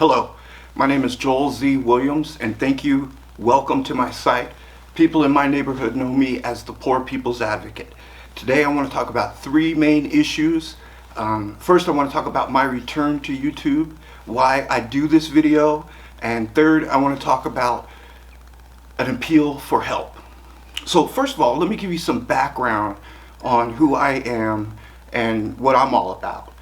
Hello, my name is Joel Z. Williams, and thank you. Welcome to my site. People in my neighborhood know me as the Poor People's Advocate. Today I want to talk about three main issues. First, I want to talk about my return to YouTube, why I do this video, and third, I want to talk about an appeal for help. So first of all, let me give you some background on who I am and what I'm all about.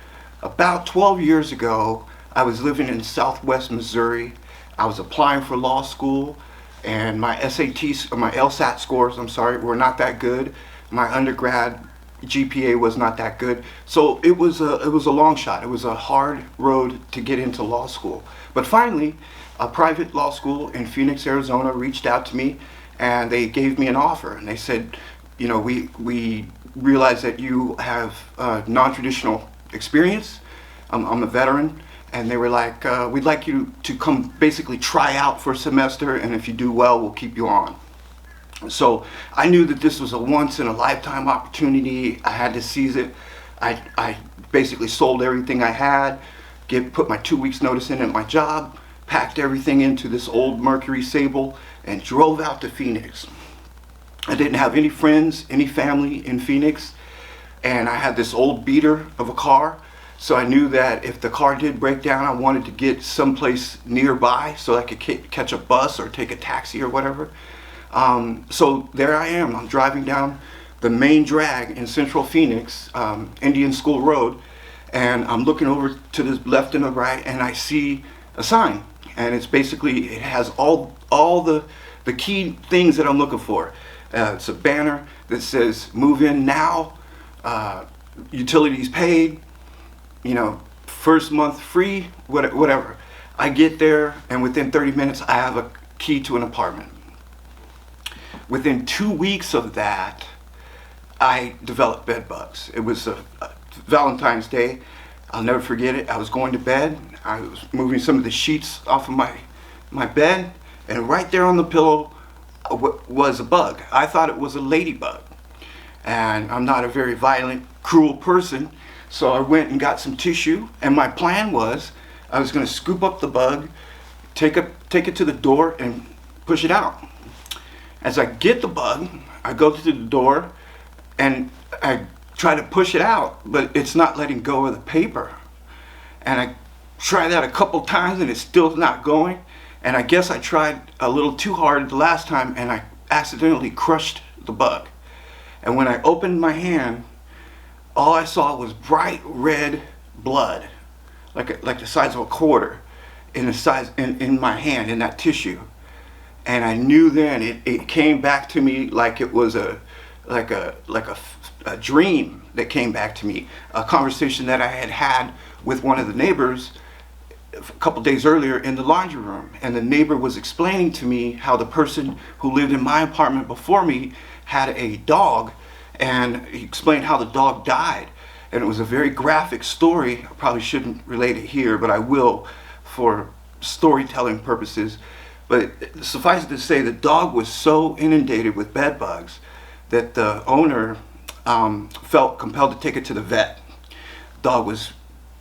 About 12 years ago, I was living in Southwest Missouri. I was applying for law school, and my SATs, or my LSAT scores, were not that good. My undergrad GPA was not that good. So it was a long shot. It was a hard road to get into law school. But finally, a private law school in Phoenix, Arizona reached out to me, and they gave me an offer. And they said, you know, we realize that you have non-traditional experience. I'm a veteran. And they were like, we'd like you to come basically try out for a semester, and if you do well, we'll keep you on. So I knew that this was a once-in-a-lifetime opportunity. I had to seize it. I basically sold everything I had, put my 2 weeks notice in at my job, packed everything into this old Mercury Sable, and drove out to Phoenix. I didn't have any friends, any family in Phoenix, and I had this old beater of a car. So I knew that if the car did break down, I wanted to get someplace nearby so I could catch a bus or take a taxi or whatever. So there I am. I'm driving down the main drag in central Phoenix, Indian School Road, and I'm looking over to the left and the right, and I see a sign. And it's basically, it has all the key things that I'm looking for. It's a banner that says, move in now, utilities paid, you know, first month free, whatever. I get there, and within 30 minutes, I have a key to an apartment. Within 2 weeks of that, I developed bedbugs. It was a Valentine's Day. I'll never forget it. I was going to bed. I was moving some of the sheets off of my bed, and right there on the pillow was a bug. I thought it was a ladybug. And I'm not a very violent, cruel person. So I went and got some tissue, and my plan was I was going to scoop up the bug, take it to the door, and push it out. As I get the bug, I go to the door, and I try to push it out, but it's not letting go of the paper. And I try that a couple times, and it's still not going. And I guess I tried a little too hard the last time, and I accidentally crushed the bug. And when I opened my hand, all I saw was bright red blood, like the size of a quarter, in my hand, in that tissue. And I knew then it came back to me like it was a dream that came back to me, a conversation that I had with one of the neighbors a couple days earlier in the laundry room. And the neighbor was explaining to me how the person who lived in my apartment before me had a dog, and he explained how the dog died. And it was a very graphic story. I probably shouldn't relate it here, but I will for storytelling purposes. But suffice it to say, the dog was so inundated with bed bugs that the owner felt compelled to take it to the vet. The dog was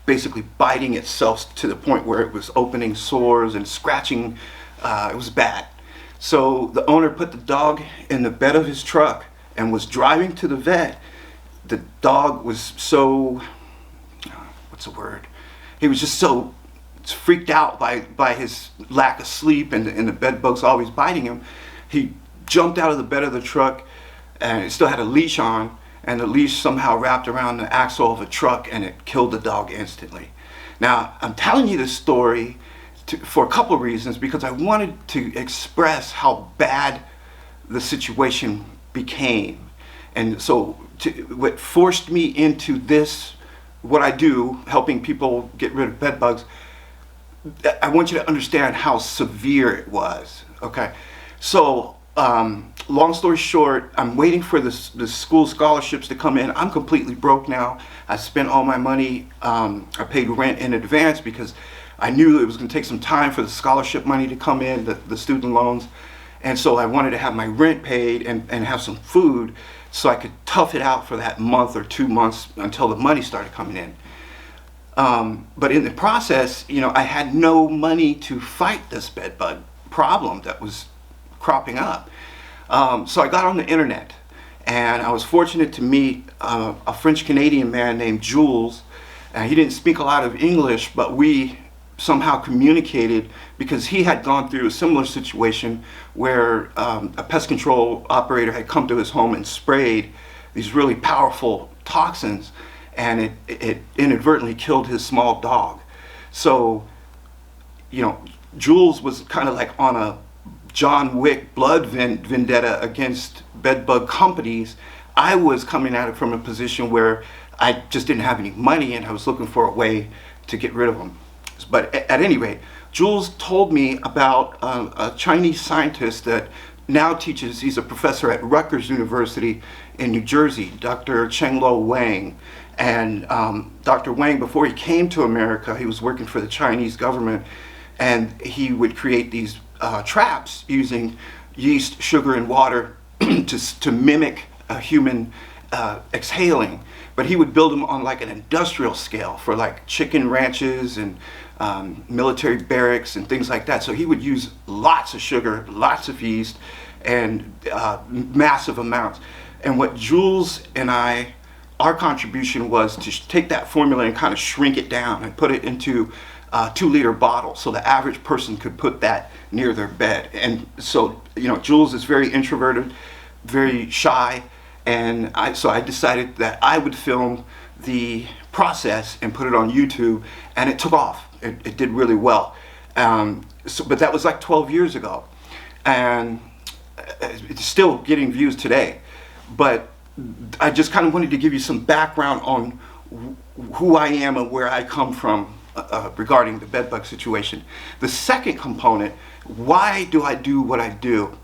basically biting itself to the point where it was opening sores and scratching. It was bad. So the owner put the dog in the bed of his truck and was driving to the vet. The dog was so, what's the word? He was just so freaked out by his lack of sleep and the bed bugs always biting him. He jumped out of the bed of the truck, and it still had a leash on, and the leash somehow wrapped around the axle of a truck, and it killed the dog instantly. Now, I'm telling you this story for a couple of reasons, because I wanted to express how bad the situation became. And so what forced me into this, what I do, helping people get rid of bed bugs, I want you to understand how severe it was. Okay, so long story short, I'm waiting for the school scholarships to come in. I'm completely broke now. I spent all my money. I paid rent in advance because I knew it was going to take some time for the scholarship money to come in, the student loans. And so I wanted to have my rent paid and have some food so I could tough it out for that month or 2 months until the money started coming in. But in the process, I had no money to fight this bed bug problem that was cropping up. So I got on the internet, and I was fortunate to meet a French-Canadian man named Jules. He didn't speak a lot of English, but we somehow communicated because he had gone through a similar situation where a pest control operator had come to his home and sprayed these really powerful toxins, and it inadvertently killed his small dog. So, Jules was kind of like on a John Wick blood vendetta against bedbug companies. I was coming at it from a position where I just didn't have any money, and I was looking for a way to get rid of them. But at any rate, Jules told me about a Chinese scientist that now teaches, he's a professor at Rutgers University in New Jersey, Dr. Chen Lo Wang. And Dr. Wang, before he came to America, he was working for the Chinese government, and he would create these traps using yeast, sugar, and water to mimic a human exhaling. But he would build them on like an industrial scale for like chicken ranches and military barracks and things like that. So he would use lots of sugar, lots of yeast, and massive amounts. And what Jules and our contribution was to take that formula and kind of shrink it down and put it into 2-liter bottles so the average person could put that near their bed. And so, Jules is very introverted, very shy, and so I decided that I would film the process and put it on YouTube, and it took off. It did really well. But that was like 12 years ago, and it's still getting views today. But I just kind of wanted to give you some background on who I am and where I come from regarding the bedbug situation. The second component, why do I do what I do?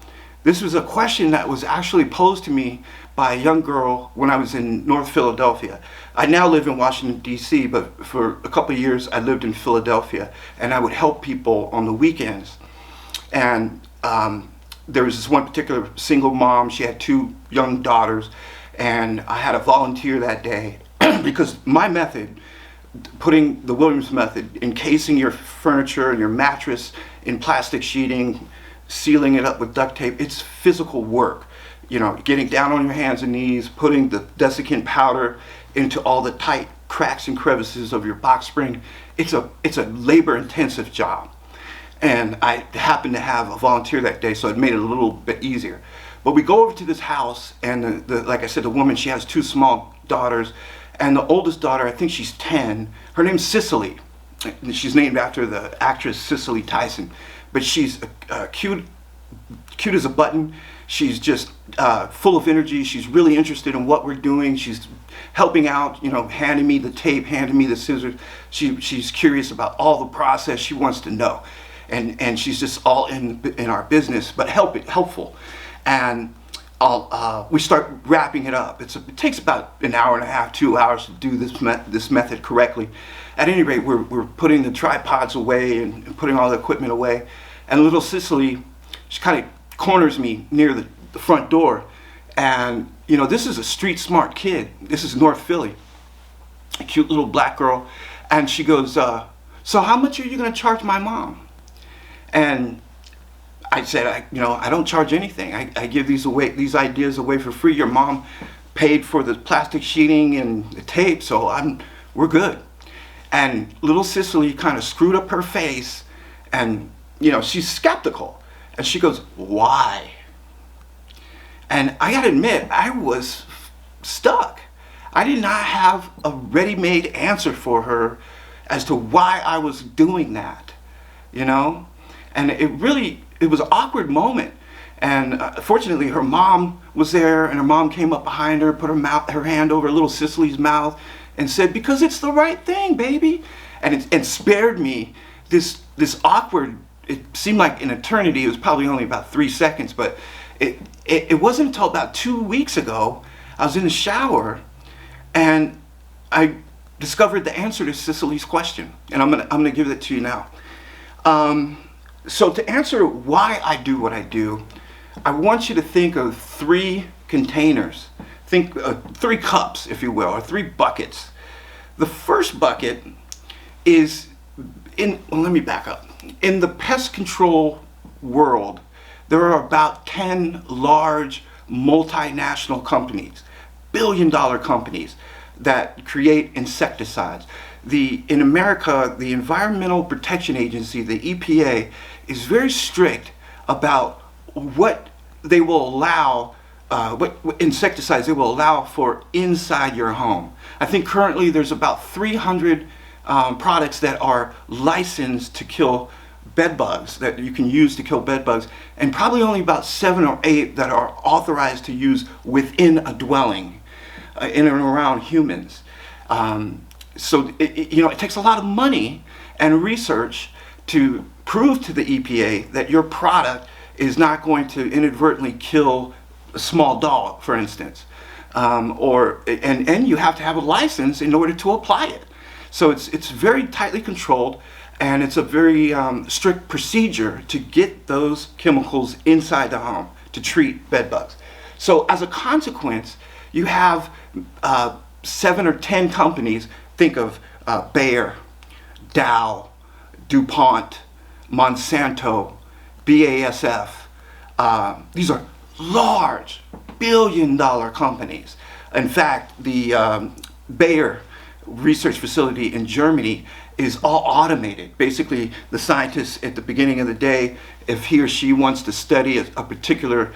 This was a question that was actually posed to me by a young girl when I was in North Philadelphia. I now live in Washington, D.C., but for a couple of years I lived in Philadelphia, and I would help people on the weekends. And there was this one particular single mom. She had 2 young daughters, and I had a volunteer that day because my method, putting the Williams method, encasing your furniture and your mattress in plastic sheeting, sealing it up with duct tape, it's physical work. Getting down on your hands and knees, putting the desiccant powder into all the tight cracks and crevices of your box spring. It's a labor-intensive job. And I happened to have a volunteer that day, so it made it a little bit easier. But we go over to this house, and like I said, the woman, she has 2 small daughters, and the oldest daughter, I think she's 10. Her name's Cicely. She's named after the actress Cicely Tyson. But she's cute as a button. She's just full of energy. She's really interested in what we're doing. She's helping out, handing me the tape, handing me the scissors. She's curious about all the process. She wants to know. And she's just all in our business, but helpful. And we start wrapping it up. It takes about an hour and a half, 2 hours to do this method correctly. At any rate, we're putting the tripods away and putting all the equipment away. And little Cicely, she kind of corners me near the front door. And, this is a street smart kid. This is North Philly. A cute little black girl. And she goes, so how much are you going to charge my mom? And I said, I don't charge anything. I give these ideas away for free. Your mom paid for the plastic sheeting and the tape, so we're good. And little Cicely kind of screwed up her face, and she's skeptical. And she goes, why? And I gotta admit, I was stuck. I did not have a ready-made answer for her as to why I was doing that, And it was an awkward moment. And fortunately, her mom was there, and her mom came up behind her, put her hand over little Cicely's mouth, and said, because it's the right thing, baby. And spared me this awkward, it seemed like an eternity. It was probably only about 3 seconds, but it wasn't until about 2 weeks ago, I was in the shower, and I discovered the answer to Cicely's question. And I'm gonna give it to you now. So to answer why I do what I do, I want you to think of 3 containers. Think 3 cups, if you will, or 3 buckets. The first bucket is well, let me back up. In the pest control world, there are about 10 large multinational companies, billion-dollar companies that create insecticides. In America, the Environmental Protection Agency, the EPA, is very strict about what they will allow, what insecticides they will allow for inside your home. I think currently there's about 300 products that are licensed to kill bed bugs, that you can use to kill bed bugs, and probably only about 7 or 8 that are authorized to use within a dwelling, in and around humans. So it takes a lot of money and research to prove to the EPA that your product is not going to inadvertently kill a small dog, for instance, and you have to have a license in order to apply it. So it's very tightly controlled, and it's a very strict procedure to get those chemicals inside the home to treat bed bugs. So as a consequence, you have 7 or 10 companies. Think of Bayer, Dow, DuPont, Monsanto, BASF. These are large, billion-dollar companies. In fact, the Bayer research facility in Germany is all automated. Basically, the scientist at the beginning of the day, if he or she wants to study a particular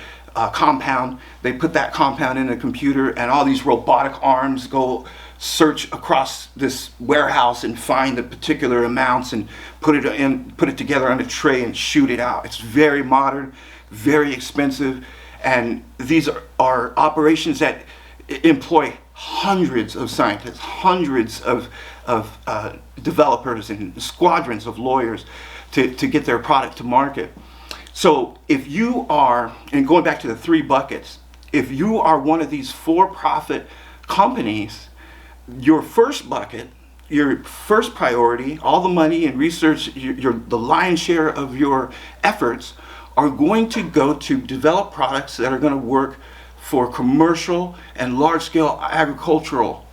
compound, they put that compound in a computer, and all these robotic arms go search across this warehouse and find the particular amounts and put it together on a tray and shoot it out. It's very modern, very expensive, and these are operations that employ hundreds of scientists, hundreds of developers, and squadrons of lawyers to get their product to market. So if you are, and going back to the 3 buckets, if you are one of these for-profit companies, your first bucket, your first priority, all the money and research, the lion's share of your efforts are going to go to develop products that are going to work for commercial and large-scale agricultural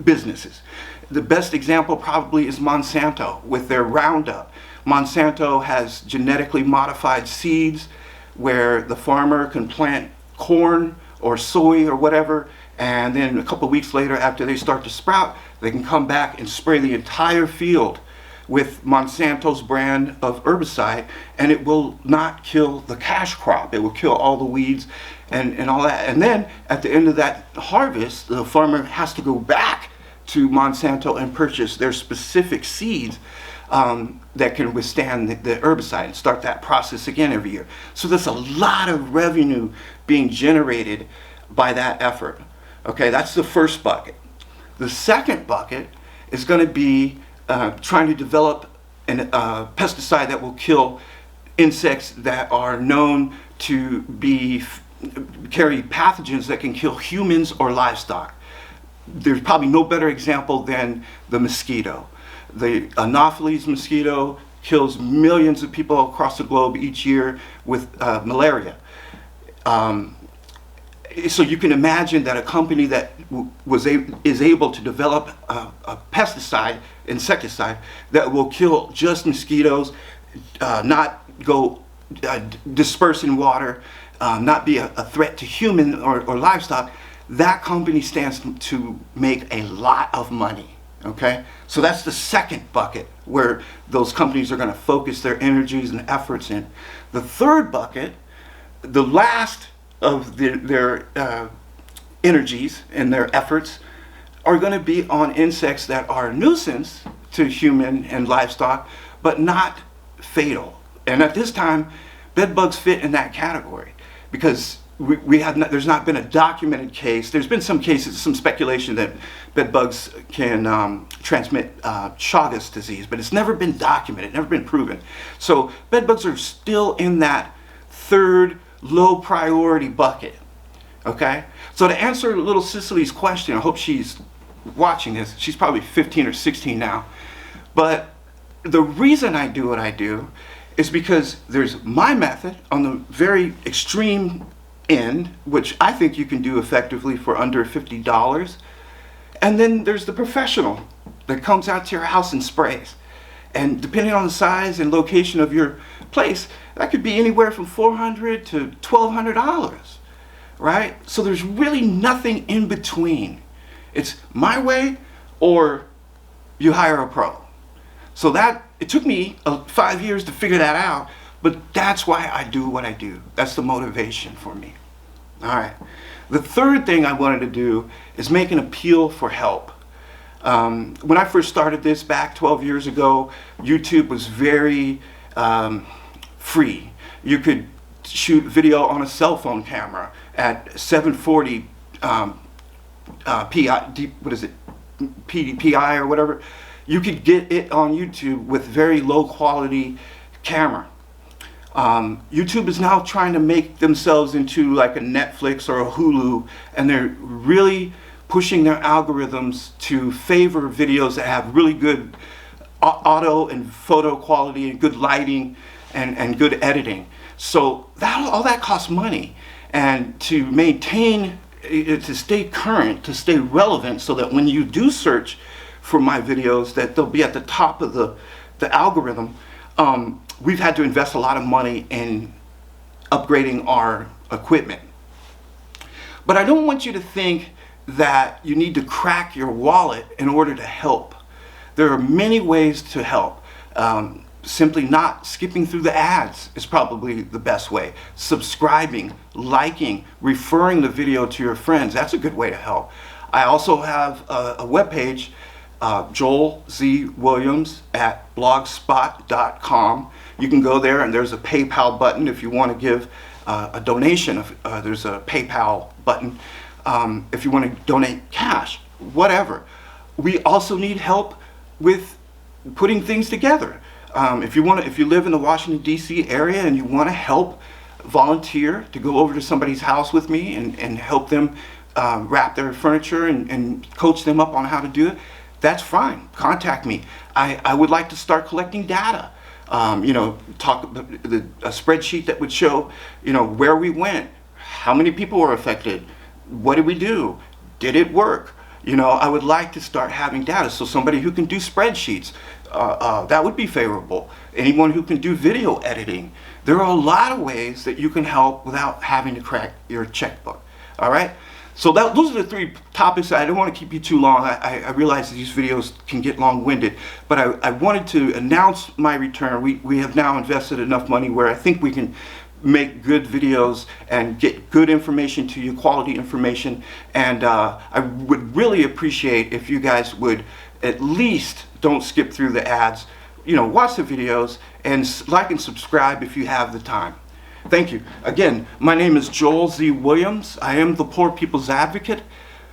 businesses. The best example probably is Monsanto with their Roundup. Monsanto has genetically modified seeds where the farmer can plant corn or soy or whatever, and then a couple of weeks later, after they start to sprout, they can come back and spray the entire field with Monsanto's brand of herbicide, and it will not kill the cash crop. It will kill all the weeds and all that. And then at the end of that harvest, the farmer has to go back to Monsanto and purchase their specific seeds that can withstand the herbicide, and start that process again every year. So there's a lot of revenue being generated by that effort. Okay, that's the first bucket. The second bucket is going to be trying to develop a pesticide that will kill insects that are known to carry pathogens that can kill humans or livestock. There's probably no better example than the mosquito. The Anopheles mosquito kills millions of people across the globe each year with malaria. So you can imagine that a company that is able to develop a pesticide, insecticide, that will kill just mosquitoes, not go disperse in water, not be a threat to human or livestock, that company stands to make a lot of money. Okay, so that's the second bucket where those companies are going to focus their energies and efforts in. The third bucket, the last of their energies and their efforts, are going to be on insects that are a nuisance to human and livestock, but not fatal. And at this time, bed bugs fit in that category because there's not been a documented case. There's been some cases, some speculation that bed bugs can transmit Chagas disease, but it's never been documented, never been proven. So bed bugs are still in that third low priority bucket. Okay? So to answer little Cicely's question, I hope she's watching this. She's probably 15 or 16 now. But the reason I do what I do is because there's my method on the very extreme end, which I think you can do effectively for under $50. And then there's the professional that comes out to your house and sprays. And depending on the size and location of your place, that could be anywhere from $400 to $1,200, right? So there's really nothing in between. It's my way or you hire a pro. So it took me 5 years to figure that out, but that's why I do what I do. That's the motivation for me. All right. The third thing I wanted to do is make an appeal for help. When I first started this back 12 years ago, YouTube was very free. You could shoot video on a cell phone camera at 740 PI or whatever. You could get it on YouTube with very low quality camera. YouTube is now trying to make themselves into like a Netflix or a Hulu, and they're really pushing their algorithms to favor videos that have really good auto and photo quality and good lighting and good editing. So all that costs money, and to maintain, to stay current, to stay relevant, so that when you do search for my videos, that they'll be at the top of the algorithm. We've had to invest a lot of money in upgrading our equipment. But I don't want you to think that you need to crack your wallet in order to help. There are many ways to help. Simply not skipping through the ads is probably the best way. Subscribing, liking, referring the video to your friends, that's a good way to help. I also have a webpage, Joel Z. Williams at blogspot.com. You can go there and there's a PayPal button if you want to give a donation. There's a PayPal button if you want to donate cash, whatever. We also need help with putting things together. If you live in the Washington, D.C. area and you want to help volunteer to go over to somebody's house with me and help them wrap their furniture and coach them up on how to do it, that's fine. Contact me. I would like to start collecting data. A spreadsheet that would show, where we went, how many people were affected, what did we do, did it work? I would like to start having data. So somebody who can do spreadsheets, that would be favorable. Anyone who can do video editing. There are a lot of ways that you can help without having to crack your checkbook. All right? So those are the three topics. I don't want to keep you too long. I realize that these videos can get long-winded, but I wanted to announce my return. We have now invested enough money where I think we can make good videos and get good information to you, quality information. And I would really appreciate if you guys would at least don't skip through the ads. Watch the videos and like and subscribe if you have the time. Thank you. Again, my name is Joel Z. Williams. I am the Poor People's Advocate.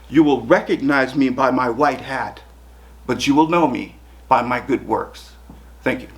You will recognize me by my white hat, but you will know me by my good works. Thank you.